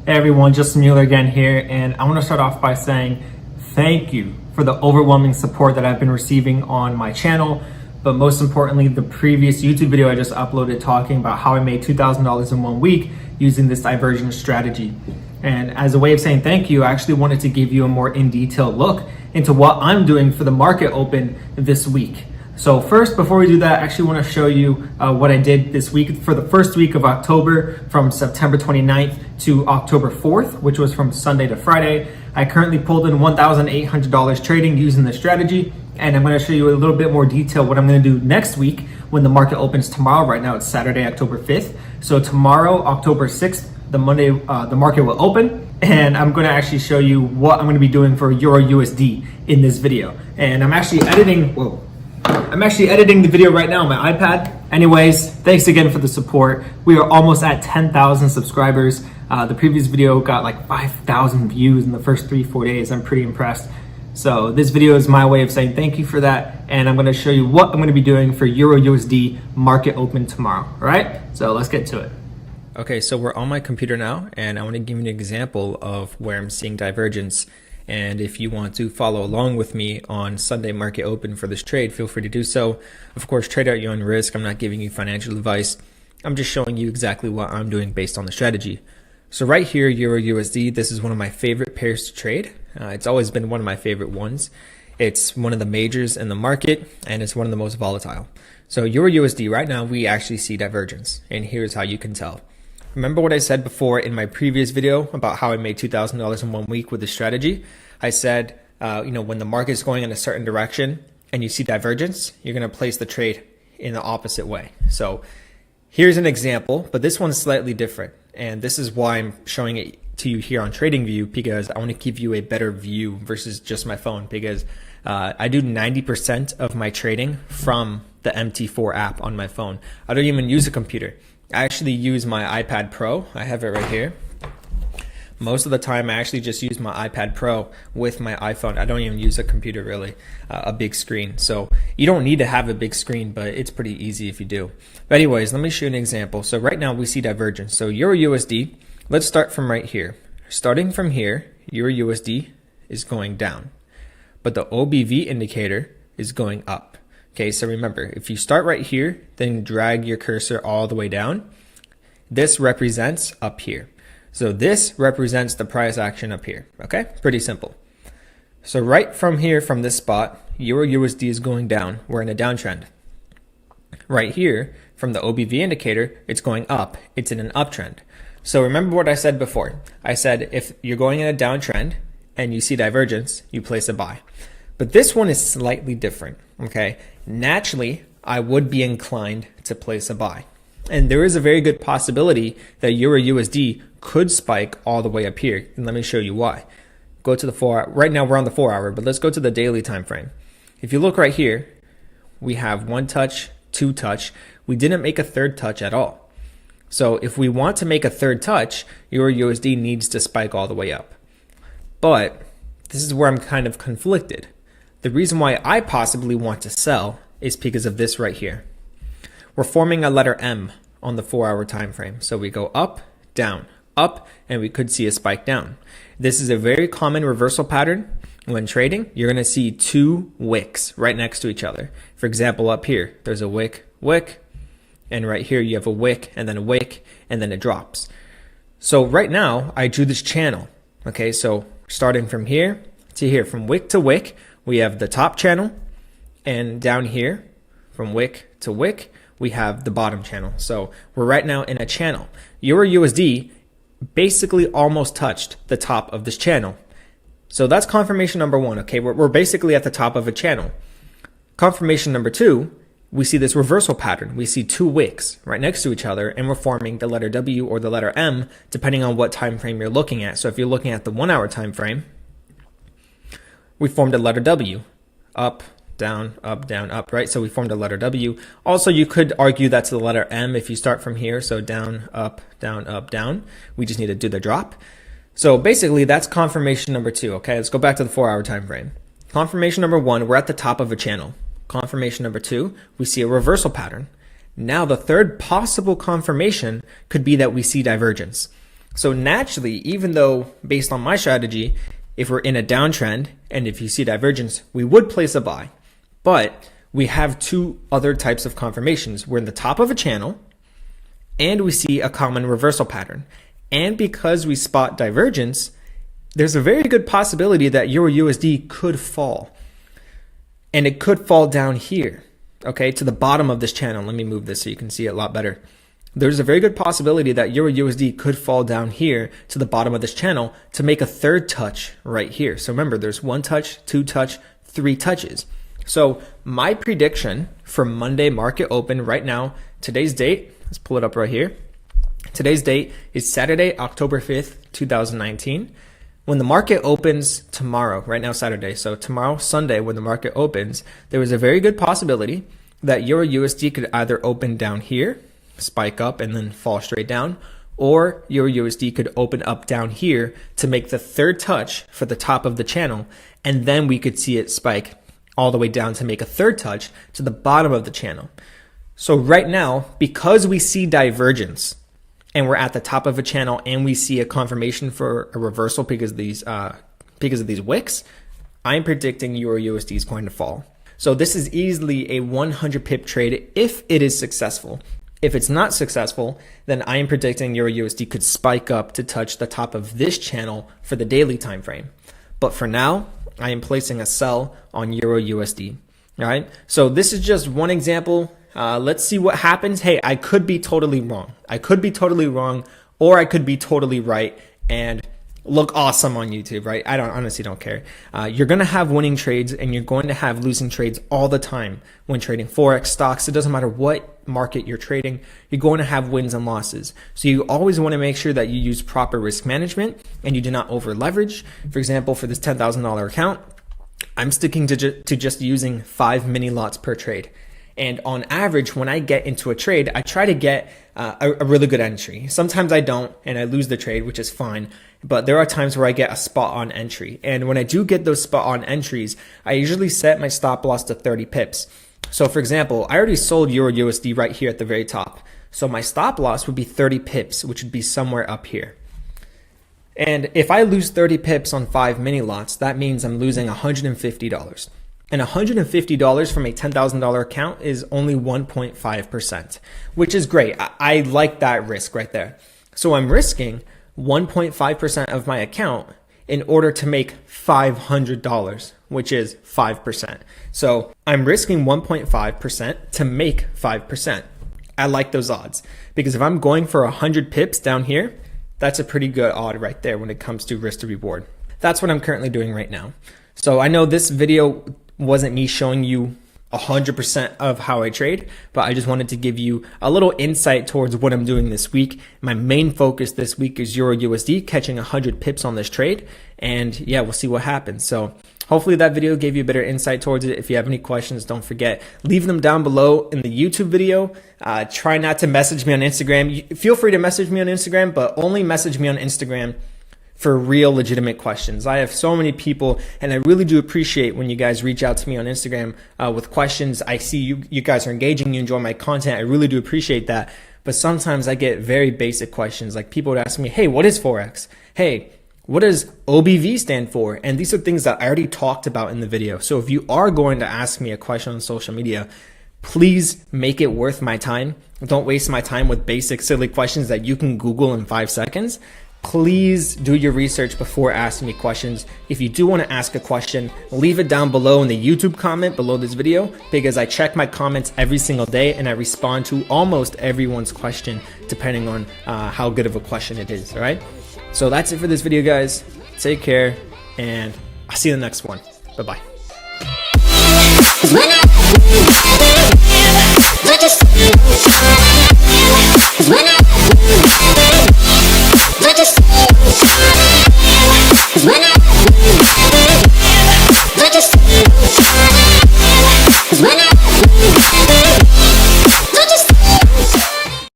Hey everyone, Justin Mueller again here, and I want to start off by saying thank you for the overwhelming support that I've been receiving on my channel, but most importantly, the previous YouTube video I just uploaded talking about how I made $2,000 in 1 week using this divergence strategy. And as a way of saying thank you, I actually wanted to give you a more in-detail look into what I'm doing for the market open this week. So first, before we do that, I actually want to show you what I did this week for the first week of October from September 29th to October 4th, which was from Sunday to Friday. I currently pulled in $1,800 trading using this strategy, and I'm going to show you a little bit more detail what I'm going to do next week when the market opens tomorrow. Right now it's Saturday, October 5th. So tomorrow, October 6th, the Monday, the market will open, and I'm going to actually show you what I'm going to be doing for Euro USD in this video. And I'm actually editing the video right now on my iPad. Anyways, thanks again for the support. We are almost at 10,000 subscribers. The previous video got like 5,000 views in the first 3-4 days. I'm pretty impressed. So this video is my way of saying thank you for that. And I'm going to show you what I'm going to be doing for Euro USD market open tomorrow. All right, so let's get to it. Okay, so we're on my computer now, and I want to give you an example of where I'm seeing divergence. And if you want to follow along with me on Sunday market open for this trade, feel free to do so. Of course, trade at your own risk. I'm not giving you financial advice. I'm just showing you exactly what I'm doing based on the strategy. So right here, Euro USD, this is one of my favorite pairs to trade. It's always been one of my favorite ones. It's one of the majors in the market, and it's one of the most volatile. So Euro USD, right now, we actually see divergence, and here's how you can tell. Remember what I said before in my previous video about how I made $2,000 in 1 week with this strategy? I said, when the market is going in a certain direction and you see divergence, you're going to place the trade in the opposite way. So here's an example, but this one's slightly different. And this is why I'm showing it to you here on TradingView, because I want to give you a better view versus just my phone, because I do 90% of my trading from the MT4 app on my phone. I don't even use a computer. I actually use my iPad Pro. I have it right here. Most of the time, I actually just use my iPad Pro with my iPhone. I don't even use a computer really, a big screen. So you don't need to have a big screen, but it's pretty easy if you do. But anyways, let me show you an example. So right now we see divergence. So Euro USD, let's start from right here. Starting from here, Euro USD is going down, but the OBV indicator is going up. Okay, so remember, if you start right here, then drag your cursor all the way down. This represents up here. So this represents the price action up here. Okay, pretty simple. So right from here, from this spot, Euro USD is going down. We're in a downtrend. Right here, from the OBV indicator, it's going up. It's in an uptrend. So remember what I said before. I said if you're going in a downtrend and you see divergence, you place a buy. But this one is slightly different. Okay, naturally, I would be inclined to place a buy. And there is a very good possibility that Euro USD could spike all the way up here. And let me show you why. Go to the 4 hour. Right now we're on the 4 hour, but let's go to the daily time frame. If you look right here, we have 1 touch, 2 touch. We didn't make a 3rd touch at all. So if we want to make a 3rd touch, Euro USD needs to spike all the way up. But this is where I'm kind of conflicted. The reason why I possibly want to sell is because of this right here. We're forming a letter M on the 4 hour time frame. So we go up, and we could see a spike down. This is a very common reversal pattern. When trading, you're going to see 2 wicks right next to each other. For example, up here, there's a wick, and right here you have a wick, and then a wick, and then it drops. So right now, I drew this channel. Okay, so starting from here to here, from wick to wick, we have the top channel, and down here, from wick to wick, we have the bottom channel. So we're right now in a channel. Euro USD basically almost touched the top of this channel. So that's confirmation number 1. Okay, we're basically at the top of a channel. Confirmation number 2, we see this reversal pattern. We see 2 wicks right next to each other, and we're forming the letter W or the letter M, depending on what time frame you're looking at. So if you're looking at the 1 hour time frame, we formed a letter W, up, down, up, right? So we formed a letter W. Also, you could argue that's the letter M if you start from here. So down, up, down. We just need to do the drop. So basically, that's confirmation number 2. Okay, let's go back to the 4 hour time frame. Confirmation number 1, we're at the top of a channel. Confirmation number 2, we see a reversal pattern. Now the third possible confirmation could be that we see divergence. So naturally, even though based on my strategy, if we're in a downtrend and if you see divergence, we would place a buy. But we have two other types of confirmations. We're in the top of a channel and we see a common reversal pattern. And because we spot divergence, there's a very good possibility that Euro USD could fall. And it could fall down here, okay, to the bottom of this channel. Let me move this so you can see it a lot better. There's a very good possibility that Euro USD could fall down here to the bottom of this channel to make a third touch right here. So remember, there's 1 touch, 2 touch, 3 touches. So my prediction for Monday market open right now, today's date, let's pull it up right here. Today's date is Saturday, October 5th, 2019. When the market opens tomorrow, right now Saturday, so tomorrow, Sunday, when the market opens, there is a very good possibility that Euro USD could either open down here, spike up and then fall straight down, or Euro USD could open up down here to make the third touch for the top of the channel, and then we could see it spike all the way down to make a third touch to the bottom of the channel. So right now, because we see divergence and we're at the top of a channel and we see a confirmation for a reversal because of these wicks, I'm predicting Euro USD is going to fall. So this is easily a 100 pip trade if it is successful. If it's not successful, then I am predicting Euro USD could spike up to touch the top of this channel for the daily time frame. But for now, I am placing a sell on Euro USD. All right. So this is just one example. Let's see what happens. Hey, I could be totally wrong. I could be totally wrong, or I could be totally right and look awesome on YouTube, right? I honestly don't care. You're going to have winning trades and you're going to have losing trades all the time when trading Forex, stocks. It doesn't matter what market you're trading, you're going to have wins and losses. So you always want to make sure that you use proper risk management and you do not over leverage. For example, for this $10,000 account, I'm sticking to just using 5 mini lots per trade. And on average, when I get into a trade, I try to get a really good entry. Sometimes I don't and I lose the trade, which is fine. But there are times where I get a spot on entry. And when I do get those spot on entries, I usually set my stop loss to 30 pips. So for example, I already sold Euro USD right here at the very top. So my stop loss would be 30 pips, which would be somewhere up here. And if I lose 30 pips on 5 mini lots, that means I'm losing $150. And $150 from a $10,000 account is only 1.5%, which is great. I like that risk right there. So I'm risking 1.5% of my account in order to make $500, which is 5%. So I'm risking 1.5% to make 5%. I like those odds because if I'm going for 100 pips down here, that's a pretty good odd right there when it comes to risk to reward. That's what I'm currently doing right now. So I know this video wasn't me showing you 100% of how I trade, but I just wanted to give you a little insight towards what I'm doing this week. My main focus this week is Euro USD, catching 100 pips on this trade. And yeah, we'll see what happens. So hopefully that video gave you a better insight towards it. If you have any questions, don't forget, leave them down below in the YouTube video. Try not to message me on Instagram. Feel free to message me on Instagram, but only message me on Instagram for real legitimate questions. I have so many people and I really do appreciate when you guys reach out to me on Instagram with questions. I see you guys are engaging, you enjoy my content. I really do appreciate that. But sometimes I get very basic questions, like people would ask me, hey, what is Forex? Hey, what does OBV stand for? And these are things that I already talked about in the video. So if you are going to ask me a question on social media, please make it worth my time. Don't waste my time with basic silly questions that you can Google in 5 seconds. Please do your research before asking me questions. If you do want to ask a question, leave it down below in the YouTube comment below this video, because I check my comments every single day and I respond to almost everyone's question depending on how good of a question it is. All right. So that's it for this video, guys. Take care and I'll see you in the next one. Bye-bye. When